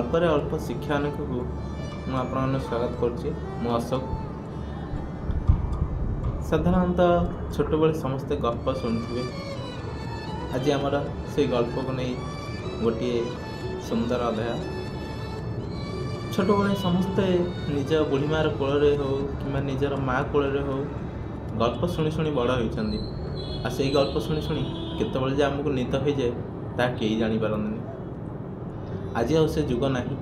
ଗଳ୍ପରେ ଅଳ୍ପ ଶିକ୍ଷା ଅନେକକୁ ମୁଁ ଆପଣମାନଙ୍କୁ ସ୍ୱାଗତ କରୁଛି। ମୁଁ ଅଶୋକ। ସାଧାରଣତଃ ଛୋଟବେଳେ ସମସ୍ତେ ଗଳ୍ପ ଶୁଣିଥିବେ। ଆଜି ଆମର ସେଇ ଗଳ୍ପକୁ ନେଇ ଗୋଟିଏ ସୁନ୍ଦର ଅଧ୍ୟାୟ। ଛୋଟବେଳେ ସମସ୍ତେ ନିଜ ବୁଢ଼ୀ ମାଆର କୋଳରେ ହେଉ କିମ୍ବା ନିଜର ମାଆ କୋଳରେ ହେଉ ଗଳ୍ପ ଶୁଣି ଶୁଣି ବଡ଼ ହୋଇଛନ୍ତି। ଆଉ ସେଇ ଗଳ୍ପ ଶୁଣି ଶୁଣି କେତେବେଳେ ଯେ ଆମକୁ ନିଦ ହୋଇଯାଏ ତାହା କେହି ଜାଣିପାରନ୍ତିନି। ଆଜି ଆଉ ସେ ଯୁଗ ନାହିଁ।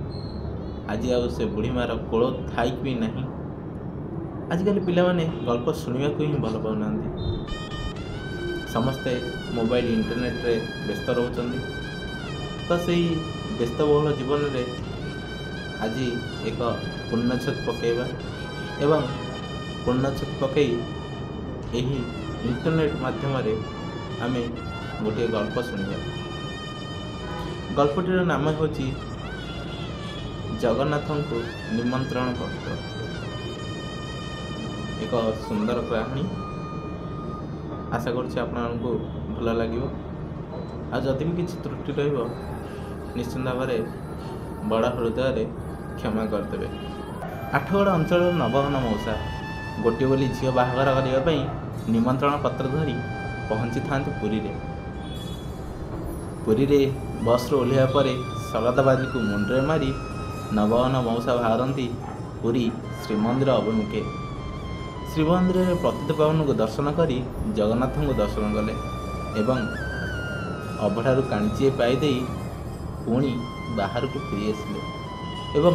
ଆଜି ଆଉ ସେ ବୁଢ଼ୀ ମାଆର କୋଳ ଥାଇକି ବି ନାହିଁ। ଆଜିକାଲି ପିଲାମାନେ ଗଳ୍ପ ଶୁଣିବାକୁ ହିଁ ଭଲ ପାଉନାହାନ୍ତି। ସମସ୍ତେ ମୋବାଇଲ ଇଣ୍ଟରନେଟ୍ରେ ବ୍ୟସ୍ତ ରହୁଛନ୍ତି। ତ ସେଇ ବ୍ୟସ୍ତବହୁଳ ଜୀବନରେ ଆଜି ଏକ ପୂର୍ଣ୍ଣଚ୍ଛେଦ ପକାଇବା ଏବଂ ପୂର୍ଣ୍ଣଚ୍ଛେଦ ପକାଇ ଏହି ଇଣ୍ଟରନେଟ୍ ମାଧ୍ୟମରେ ଆମେ ଗୋଟିଏ ଗଳ୍ପ ଶୁଣିବା। ଗଳ୍ପଟିର ନାମ ହେଉଛି ଜଗନ୍ନାଥଙ୍କୁ ନିମନ୍ତ୍ରଣ ପତ୍ର। ଏକ ସୁନ୍ଦର କାହାଣୀ। ଆଶା କରୁଛି ଆପଣମାନଙ୍କୁ ଭଲ ଲାଗିବ। ଆଉ ଯଦି ବି କିଛି ତ୍ରୁଟି ରହିବ ନିଶ୍ଚିନ୍ତ ଭାବରେ ବଡ଼ ହୃଦୟରେ କ୍ଷମା କରିଦେବେ। ଆଠଗଡ଼ ଅଞ୍ଚଳର ନବଘନ ମଉସା ଗୋଟିଏ ବୋଲି ଝିଅ ବାହାଘର କରିବା ପାଇଁ ନିମନ୍ତ୍ରଣ ପତ୍ର ଧରି ପହଞ୍ଚିଥାନ୍ତି ପୁରୀରେ। ପୁରୀରେ ବସ୍ରୁ ଓହ୍ଲାଇବା ପରେ ଶରଧାବାଜିକୁ ମୁଣ୍ଡରେ ମାରି ନବଘନ ମଉସା ବାହାରନ୍ତି ପୁରୀ ଶ୍ରୀମନ୍ଦିର ଅଭିମୁଖେ। ଶ୍ରୀମନ୍ଦିରରେ ପତିତପାବନଙ୍କୁ ଦର୍ଶନ କରି ଜଗନ୍ନାଥଙ୍କୁ ଦର୍ଶନ କଲେ ଏବଂ ଅବଢ଼ାରୁ କାଣିଚିଏ ପାଇଦେଇ ପୁଣି ବାହାରକୁ ଫେରି ଆସିଲେ ଏବଂ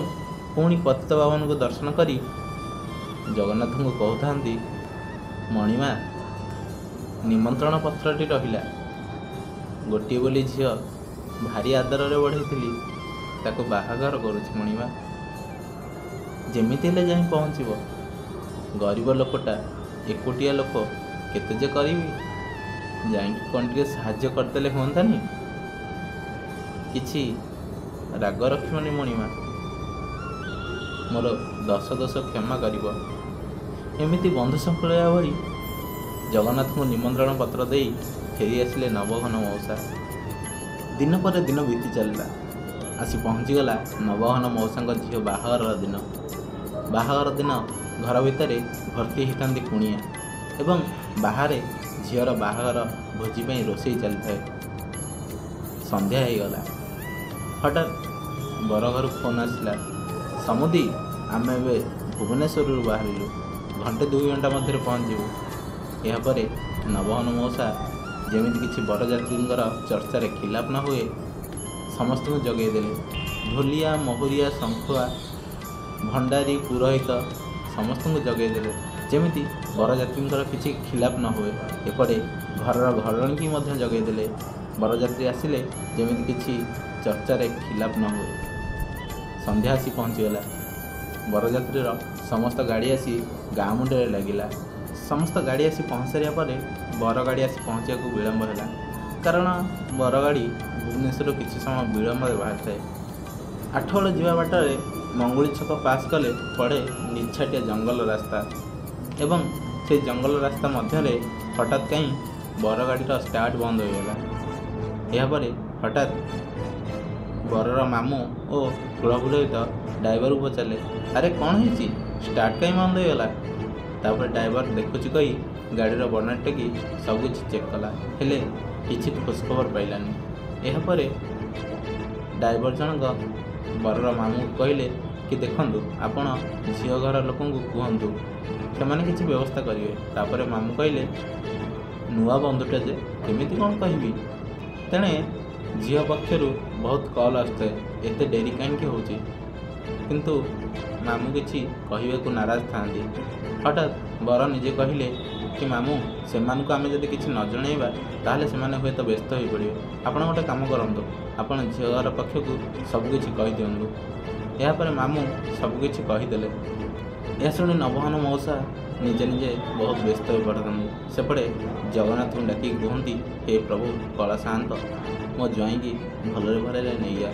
ପୁଣି ପତିତପାବନଙ୍କୁ ଦର୍ଶନ କରି ଜଗନ୍ନାଥଙ୍କୁ କହୁଥାନ୍ତି, ମଣିମା, ନିମନ୍ତ୍ରଣ ପତ୍ରଟି ରହିଲା। ଗୋଟିଏ ବୋଲି ଝିଅ ଭାରି ଆଦରରେ ବଢ଼େଇଥିଲି, ତାକୁ ବାହାଘର କରୁଛି ମଣିମା। ଯେମିତି ହେଲେ ଯାଇ ପହଞ୍ଚିବ। ଗରିବ ଲୋକଟା, ଏକୁଟିଆ ଲୋକ, କେତେ ଯେ କରିବି। ଯାଇକି କ'ଣ ଟିକେ ସାହାଯ୍ୟ କରିଦେଲେ ହୁଅନ୍ତାନି? କିଛି ରାଗ ରଖିବନି ମଣିମା, ମୋର ଦୋଷ କ୍ଷମା କରିବ। ଏମିତି ବନ୍ଧୁ ଶୃଙ୍ଖଳିଆ ଭଳି ଜଗନ୍ନାଥଙ୍କୁ ନିମନ୍ତ୍ରଣ ପତ୍ର ଦେଇ ଫେରି ଆସିଲେ ନବଘନ ମଉସା। ଦିନ ପରେ ଦିନ ବିତି ଚାଲିଲା। ଆସି ପହଞ୍ଚିଗଲା ନବଘନ ମଉସାଙ୍କ ଝିଅ ବାହାଘରର ଦିନ। ବାହାଘର ଦିନ ଘର ଭିତରେ ଭର୍ତ୍ତି ହୋଇଥାନ୍ତି କୁଣିଆ ଏବଂ ବାହାରେ ଝିଅର ବାହାଘର ଭୋଜି ପାଇଁ ରୋଷେଇ ଚାଲିଥାଏ। ସନ୍ଧ୍ୟା ହେଇଗଲା। ହଠାତ୍ ବର ଘରୁ ଫୋନ୍ ଆସିଲା, ସମୁଦି, ଆମେ ଏବେ ଭୁବନେଶ୍ୱରରୁ ବାହାରିଲୁ, ଘଣ୍ଟେ 2 ଘଣ୍ଟା ମଧ୍ୟରେ ପହଞ୍ଚିବୁ। ଏହାପରେ ନବଘନ ମଉସା ଯେମିତି କିଛି ବରଯାତ୍ରୀଙ୍କର ଚର୍ଚ୍ଚାରେ ଖିଲାପ ନ ହୁଏ ସମସ୍ତଙ୍କୁ ଜଗେଇ ଦେଲେ। ଢୋଲିଆ, ମହୁରିଆ, ଶଙ୍ଖୁଆ, ଭଣ୍ଡାରୀ, ପୁରୋହିତ ସମସ୍ତଙ୍କୁ ଜଗେଇ ଦେଲେ ଯେମିତି ବରଯାତ୍ରୀଙ୍କର କିଛି ଖିଲାପ ନ ହୁଏ। ଏପଟେ ଘରର ଘରଣୀକି ମଧ୍ୟ ଜଗେଇ ଦେଲେ, ବରଯାତ୍ରୀ ଆସିଲେ ଯେମିତି କିଛି ଚର୍ଚ୍ଚାରେ ଖିଲାପ ନ ହୁଏ। ସନ୍ଧ୍ୟା ଆସି ପହଞ୍ଚିଗଲା। ବରଯାତ୍ରୀର ସମସ୍ତ ଗାଡ଼ି ଆସି ଗାଁ ମୁଣ୍ଡରେ ଲାଗିଲା। ସମସ୍ତ ଗାଡ଼ି ଆସି ପହଞ୍ଚି ସାରିବା ପରେ ବର ଗାଡ଼ି ଆସି ପହଞ୍ଚିବାକୁ ବିଳମ୍ବ ହେଲା, କାରଣ ବର ଗାଡ଼ି ଭୁବନେଶ୍ୱରରୁ କିଛି ସମୟ ବିଳମ୍ବରେ ବାହାରିଥାଏ। ଆଠଗଡ଼ ଯିବା ବାଟରେ ମଙ୍ଗୁଳି ଛକ ପାସ୍ କଲେ ପଡ଼େ ନିଛାଟିଆ ଜଙ୍ଗଲ ରାସ୍ତା ଏବଂ ସେହି ଜଙ୍ଗଲ ରାସ୍ତା ମଧ୍ୟରେ ହଠାତ୍ କାହିଁ ବର ଗାଡ଼ିର ଷ୍ଟାର୍ଟ ବନ୍ଦ ହୋଇଗଲା। ଏହାପରେ ହଠାତ୍ ବରର ମାମୁଁ ଓ କୁଳପୁରୋହିତ ଡ୍ରାଇଭରକୁ ପଚାରିଲେ, ଆରେ କ'ଣ ହେଇଛି, ଷ୍ଟାର୍ଟ କାହିଁ ବନ୍ଦ ହୋଇଗଲା? ତାପରେ ଡ୍ରାଇଭର ଦେଖୁଛି କହି ଗାଡ଼ିର ବନେଟ୍ ଟେକି ସବୁକିଛି ଚେକ୍ କଲା, ହେଲେ କିଛି ଖୋଜ ଖବର ପାଇଲାନି। ଏହାପରେ ଡ୍ରାଇଭର ଜଣକ ବରର ମାମୁଁକୁ କହିଲେ କି ଦେଖନ୍ତୁ, ଆପଣ ଝିଅ ଘର ଲୋକଙ୍କୁ କୁହନ୍ତୁ, ସେମାନେ କିଛି ବ୍ୟବସ୍ଥା କରିବେ। ତାପରେ ମାମୁଁ କହିଲେ, ନୂଆ ବନ୍ଧୁଟା ଯେ କେମିତି କ'ଣ କହିବି? ତେଣେ ଝିଅ ପକ୍ଷରୁ ବହୁତ କଲ୍ ଆସୁଥାଏ, ଏତେ ଡେରି କାହିଁକି ହେଉଛି? କିନ୍ତୁ ମାମୁଁ କିଛି କହିବାକୁ ନାରାଜ ଥାନ୍ତି। ହଠାତ୍ ବର ନିଜେ କହିଲେ କି ମାମୁଁ, ସେମାନଙ୍କୁ ଆମେ ଯଦି କିଛି ନ ଜଣାଇବା ତାହେଲେ ସେମାନେ ହୁଏତ ବ୍ୟସ୍ତ ହୋଇପଡ଼ିବେ। ଆପଣ ଗୋଟେ କାମ କରନ୍ତୁ, ଆପଣ ଝିଅ ଘର ପକ୍ଷକୁ ସବୁକିଛି କହିଦିଅନ୍ତୁ। ଏହାପରେ ମାମୁଁ ସବୁକିଛି କହିଦେଲେ। ଏହା ଶୁଣି ନବଘନ ମଉସା ନିଜେ ନିଜେ ବହୁତ ବ୍ୟସ୍ତ ହୋଇପଡ଼ିଥାନ୍ତି। ସେପଟେ ଜଗନ୍ନାଥଙ୍କୁ ଡାକିକି କୁହନ୍ତି, ହେ ପ୍ରଭୁ କଳା ସାଆନ୍ତ, ମୋ ଜ୍ୱାଇଁକି ଭଲରେ ଭଲରେ ନେଇଆ।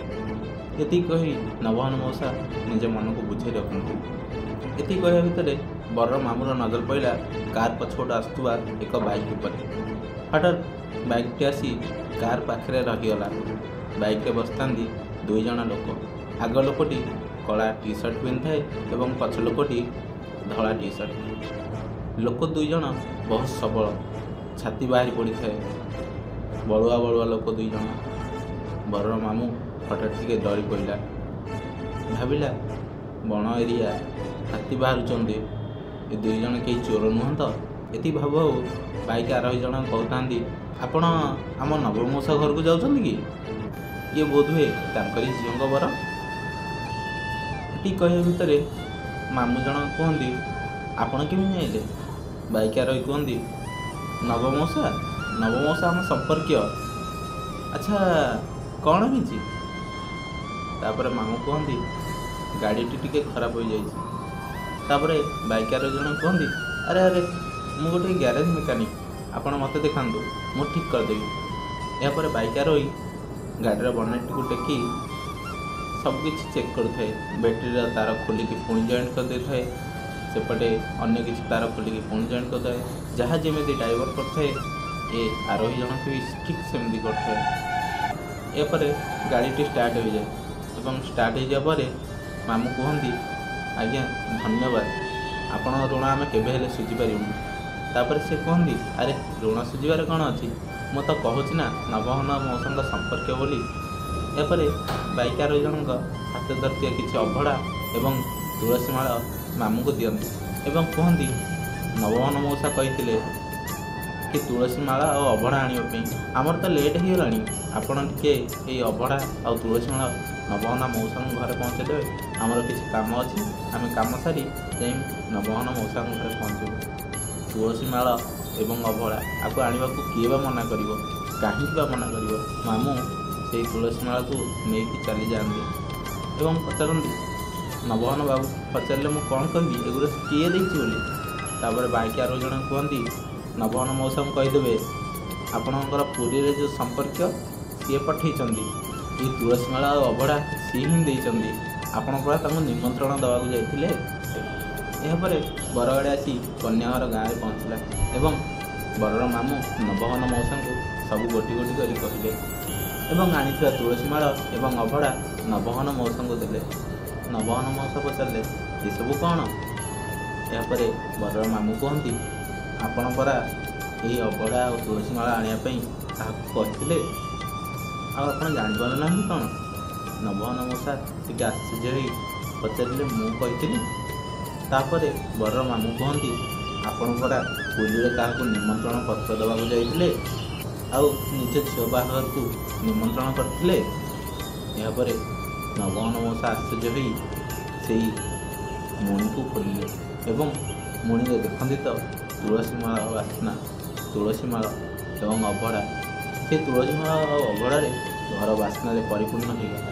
ଏତିକି କହି ନବଘନ ମଉସା ନିଜ ମନକୁ ବୁଝେଇ ରଖନ୍ତି। ଏତିକି କହିବା ଭିତରେ ବରର ମାମୁଁର ନଜର ପଡ଼ିଲା କାର୍ ପଛପଟୁ ଆସୁଥିବା ଏକ ବାଇକ୍ ଉପରେ। ହଠାତ୍ ବାଇକ୍ଟି ଆସି କାର୍ ପାଖରେ ରହିଗଲା। ବାଇକ୍ରେ ବସିଥାନ୍ତି 2 ଜଣ ଲୋକ। ଆଗ ଲୋକଟି କଳା ଟି ସାର୍ଟ ପିନ୍ଧିଥାଏ ଏବଂ ପଛ ଲୋକଟି ଧଳା ଟି ସାର୍ଟ। ଲୋକ ଦୁଇ ଜଣ ବହୁତ ସବଳ, ଛାତି ବାହାରି ପଡ଼ିଥାଏ। ବଳୁଆ ବଳୁଆ ଲୋକ ଦୁଇ ଜଣ। ବରର ମାମୁଁ ହଠାତ୍ ଟିକେ ଡରି ପଡ଼ିଲା। ଭାବିଲା, ବଣ ଏରିଆ, ହାତୀ ବାହାରୁଛନ୍ତି, ଏ ଦୁଇ ଜଣ କେହି ଚୋର ନୁହଁ ତ? ଏତିକି ଭାବୁ ଭାବୁ ବାଇକ୍ ଆରୋହୀ ଜଣ କହୁଥାନ୍ତି, ଆପଣ ଆମ ନବମଉସା ଘରକୁ ଯାଉଛନ୍ତି କି? ଇଏ ବୋଧହୁଏ ତାଙ୍କରି ଝିଅଙ୍କ ବର। ଏତିକି କହିବା ଭିତରେ ମାମୁଁ ଜଣ କୁହନ୍ତି, ଆପଣ କେମିତି ଜାଣିଲେ? ବାଇକ୍ ଆରୋହୀ କୁହନ୍ତି, ନବମଉସା ଆମ ସମ୍ପର୍କୀୟ। ଆଚ୍ଛା, କ'ଣ ହେଇଛି? ତାପରେ ମାମୁଁ କୁହନ୍ତି, ଗାଡ଼ିଟି ଟିକେ ଖରାପ ହୋଇଯାଇଛି। ତାପରେ ବାଇକ୍ ଆରୋହୀ ଜଣ କୁହନ୍ତି, ଆରେ ମୁଁ ଗୋଟେ ଗ୍ୟାରେଜ ମେକାନିକ୍, ଆପଣ ମୋତେ ଦେଖାନ୍ତୁ, ମୁଁ ଠିକ୍ କରିଦେବି। ଏହାପରେ ବାଇକ୍ ଆରୋହୀ ଗାଡ଼ିର ବନେଟ୍ଟିକୁ ଟେକି ସବୁକିଛି ଚେକ୍ କରୁଥାଏ। ବ୍ୟାଟେରୀର ତାର ଖୋଲିକି ପୁଣି ଜଏଣ୍ଟ କରିଦେଇଥାଏ। ସେପଟେ ଅନ୍ୟ କିଛି ତାର ଖୋଲିକି ପୁଣି ଜଏଣ୍ଟ କରିଥାଏ। ଯାହା ଯେମିତି ଡ୍ରାଇଭର କରିଥାଏ, ଏ ଆରୋହୀ ଜଣକ ବି ଠିକ୍ ସେମିତି କରିଥାଏ। ଏହାପରେ ଗାଡ଼ିଟି ଷ୍ଟାର୍ଟ ହୋଇଯାଏ ଏବଂ ଷ୍ଟାର୍ଟ ହୋଇଯିବା ପରେ ମାମୁଁ କୁହନ୍ତି, ଆଜ୍ଞା ଧନ୍ୟବାଦ, ଆପଣଙ୍କ ଋଣ ଆମେ କେବେ ହେଲେ ସୁଝିପାରିବୁନି। ତାପରେ ସେ କୁହନ୍ତି, ଆରେ ଋଣ ସୁଝିବାରେ କ'ଣ ଅଛି, ମୁଁ ତ କହୁଛି ନା ନବଘନ ମଉସାଙ୍କ ସମ୍ପର୍କୀୟ ବୋଲି। ଏହାପରେ ବାଇକ୍ ଆରୋହୀ ଜଣଙ୍କ ହାତରେ ଧରିଥିବା କିଛି ଅଭଡ଼ା ଏବଂ ତୁଳସୀ ମାଳ ମାମୁଁଙ୍କୁ ଦିଅନ୍ତି ଏବଂ କୁହନ୍ତି, ନବଘନ ମଉସା କହିଥିଲେ କି ତୁଳସୀ ମାଳ ଆଉ ଅଭଡ଼ା ଆଣିବା ପାଇଁ। ଆମର ତ ଲେଟ୍ ହେଇଗଲାଣି, ଆପଣ ଟିକେ ଏଇ ଅଭଡ଼ା ଆଉ ତୁଳସୀ ମାଳ ନବଘନ ମଉସାଙ୍କ ଘରେ ପହଞ୍ଚାଇ ଦେବେ। ଆମର କିଛି କାମ ଅଛି, ଆମେ କାମ ସାରି ଯାଇ ନବଘନ ମଉସାଙ୍କ ଘରେ ପହଞ୍ଚିବୁ। ତୁଳସୀ ମାଳ ଏବଂ ଅଭଡ଼ା ଆକୁ ଆଣିବାକୁ କିଏ ବା ମନା କରିବ, କାହିଁକି ବା ମନା କରିବ? ମାମୁଁ ସେଇ ତୁଳସୀ ମାଳକୁ ନେଇକି ଚାଲିଯାଆନ୍ତି ଏବଂ ପଚାରନ୍ତି, ନବଘନ ବାବୁ ପଚାରିଲେ ମୁଁ କ'ଣ କହିବି, ଏଗୁଡ଼ା କିଏ ଦେଇଛି ବୋଲି? ତାପରେ ବାଇକ୍ ଆରୋହୀ ଜଣେ କୁହନ୍ତି, ନବଘନ ମଉସାଙ୍କୁ କହିଦେବେ, ଆପଣଙ୍କର ପୁରୀରେ ଯେଉଁ ସମ୍ପର୍କୀୟ ସିଏ ପଠାଇଛନ୍ତି, ଏଇ ତୁଳସୀ ମାଳ ଆଉ ଅଭଡ଼ା ସିଏ ହିଁ ଦେଇଛନ୍ତି, ଆପଣ ପରା ତାଙ୍କୁ ନିମନ୍ତ୍ରଣ ଦେବାକୁ ଯାଇଥିଲେ। ଏହାପରେ ବରଗାଡ଼ି ଆସି କନ୍ୟାଘର ଗାଁରେ ପହଞ୍ଚିଲା ଏବଂ ବରର ମାମୁଁ ନବଘନ ମଉସାଙ୍କୁ ସବୁ ଗୋଟି ଗୋଟି କରି କହିଲେ ଏବଂ ଆଣିଥିବା ତୁଳସୀ ମାଳ ଏବଂ ଅଭଡ଼ା ନବଘନ ମଉସାଙ୍କୁ ଦେଲେ। ନବଘନ ମଉସା ପଚାରିଲେ, ଏସବୁ କ'ଣ? ଏହାପରେ ବରର ମାମୁଁ କୁହନ୍ତି, ଆପଣ ପରା ଏଇ ଅଭଡ଼ା ଆଉ ତୁଳସୀ ମାଳ ଆଣିବା ପାଇଁ କାହାକୁ କହିଥିଲେ, ଆଉ ଆପଣ ଜାଣିପାରୁନାହାନ୍ତି କ'ଣ? ନବଘନ ମଉସା ଟିକେ ଆଶ୍ଚର୍ଯ୍ୟ ହୋଇ ପଚାରିଲେ, ମୁଁ କହିଥିଲି? ତାପରେ ବରର ମାମୁଁ କୁହନ୍ତି, ଆପଣ ପରା ପୁରୀରେ କାହାକୁ ନିମନ୍ତ୍ରଣ ପତ୍ର ଦେବାକୁ ଯାଇଥିଲେ ଆଉ ନିଜ ଝିଅ ବାହାଘରକୁ ନିମନ୍ତ୍ରଣ କରିଥିଲେ। ଏହାପରେ ନବଘନ ମଉସା ଆଶ୍ଚର୍ଯ୍ୟ ହୋଇ ସେଇ ମଣିକୁ ଖୋଲିଲେ ଏବଂ ମଣିରେ ଦେଖନ୍ତି ତ ତୁଳସୀ ମାଳ ବାସ୍ନା, ତୁଳସୀ ମାଳ ଏବଂ ଅଭଡ଼ା। ସେ ତୁଳସୀ ମାଳ ଆଉ ଅଭଡ଼ାରେ ଘର ବାସ୍ନାରେ ପରିପୂର୍ଣ୍ଣ ହୋଇଗଲା।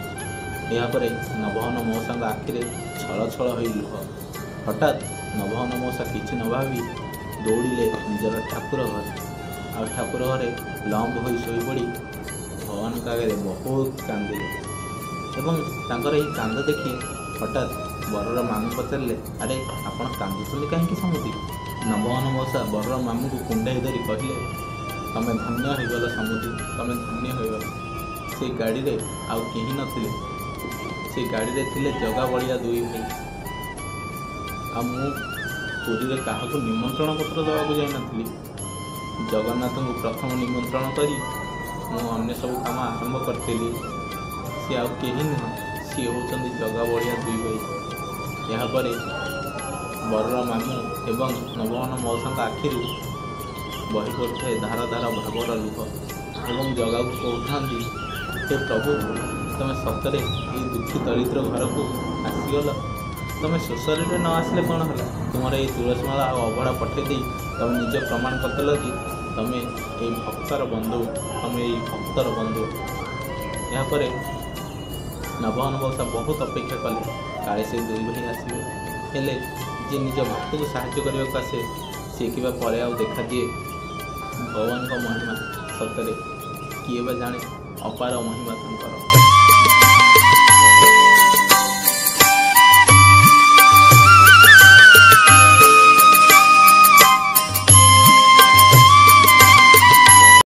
ଏହାପରେ ନବଘନ ମଉସାଙ୍କ ଆଖିରେ ଛଳ ଛଳ ହୋଇ ଲୁହ। ହଠାତ୍ ନବଘନ ମଉସା କିଛି ନ ଭାବି ଦୌଡ଼ିଲେ ନିଜର ଠାକୁର ଘରେ ଆଉ ଠାକୁର ଘରେ ଲମ୍ବ ହୋଇ ଶୋଇପଡ଼ି ଭଗବାନଙ୍କ ଆଗରେ ବହୁତ କାନ୍ଦିଲେ ଏବଂ ତାଙ୍କର ଏହି କାନ୍ଦ ଦେଖି ହଠାତ୍ ବରର ମାମୁଁ ପଚାରିଲେ, ଆରେ ଆପଣ କାନ୍ଦୁଛନ୍ତି କାହିଁକି ସମୁଦି? ନବଘନ ମଉସା ବରର ମାମୁଁଙ୍କୁ କୁଣ୍ଡାଇ ଧରି କହିଲେ, ତମେ ଧନ୍ୟ ହୋଇଗଲ ସମୁଦି, ତମେ ଧନ୍ୟ ହୋଇଗଲ। ସେଇ ଗାଡ଼ିରେ ଆଉ କେହି ନଥିଲେ, ସେଇ ଗାଡ଼ିରେ ଥିଲେ ଜଗା ବଳିଆ ଦୁଇ ଭାଇ। ଆଉ ମୁଁ ପୁରୀରେ କାହାକୁ ନିମନ୍ତ୍ରଣ ପତ୍ର ଦେବାକୁ ଯାଇନଥିଲି, ଜଗନ୍ନାଥଙ୍କୁ ପ୍ରଥମ ନିମନ୍ତ୍ରଣ କରି ମୁଁ ଅନ୍ୟ ସବୁ କାମ ଆରମ୍ଭ କରିଥିଲି। ସିଏ ଆଉ କେହି ନୁହଁ, ସିଏ ହେଉଛନ୍ତି ଜଗା ବଳିଆ ଦୁଇ ଭାଇ। ଏହାପରେ ବରର ମାମୁଁ ଏବଂ ନବଘନ ମଉସାଙ୍କ ଆଖିରୁ ବହି ପଡ଼ୁଥାଏ ଧାର ଧାର ଭାବର ଲୁହ ଏବଂ ଜଗାକୁ କହୁଥାନ୍ତି, ହେ ପ୍ରଭୁ, ତମେ ସତରେ ଏଇ ଦୁଃଖୀ ଦରିଦ୍ର ଘରକୁ ଆସିଗଲ। ତମେ ଶୋଷରେ ନ ଆସିଲେ କ'ଣ ହେଲା? ତୁମର ଏଇ ତୁଳସୀ ମାଳ ଆଉ ଅଭଡ଼ା ପଠାଇ ଦେଇ ତମେ ନିଜ ପ୍ରମାଣ କରିଦେଲ କି ତମେ ଏଇ ଭକ୍ତର ବନ୍ଧୁ, ତମେ ଏଇ ଭକ୍ତର ବନ୍ଧୁ। ଏହାପରେ ନବଘନ ମଉସା ବହୁତ ଅପେକ୍ଷା କଲେ କାଳେ ସେ ଦୁଇ ଭାଇ ଆସିବେ, ହେଲେ ଯିଏ ନିଜ ଭକ୍ତକୁ ସାହାଯ୍ୟ କରିବାକୁ ଆସେ ସିଏ କିବା ପରେ ଆଉ ଦେଖାଦିଏ? ଭଗବାନଙ୍କ ମହିମା ସତରେ କିଏ ବା ଜାଣେ, ଅପାର ମହିମା ତାଙ୍କର।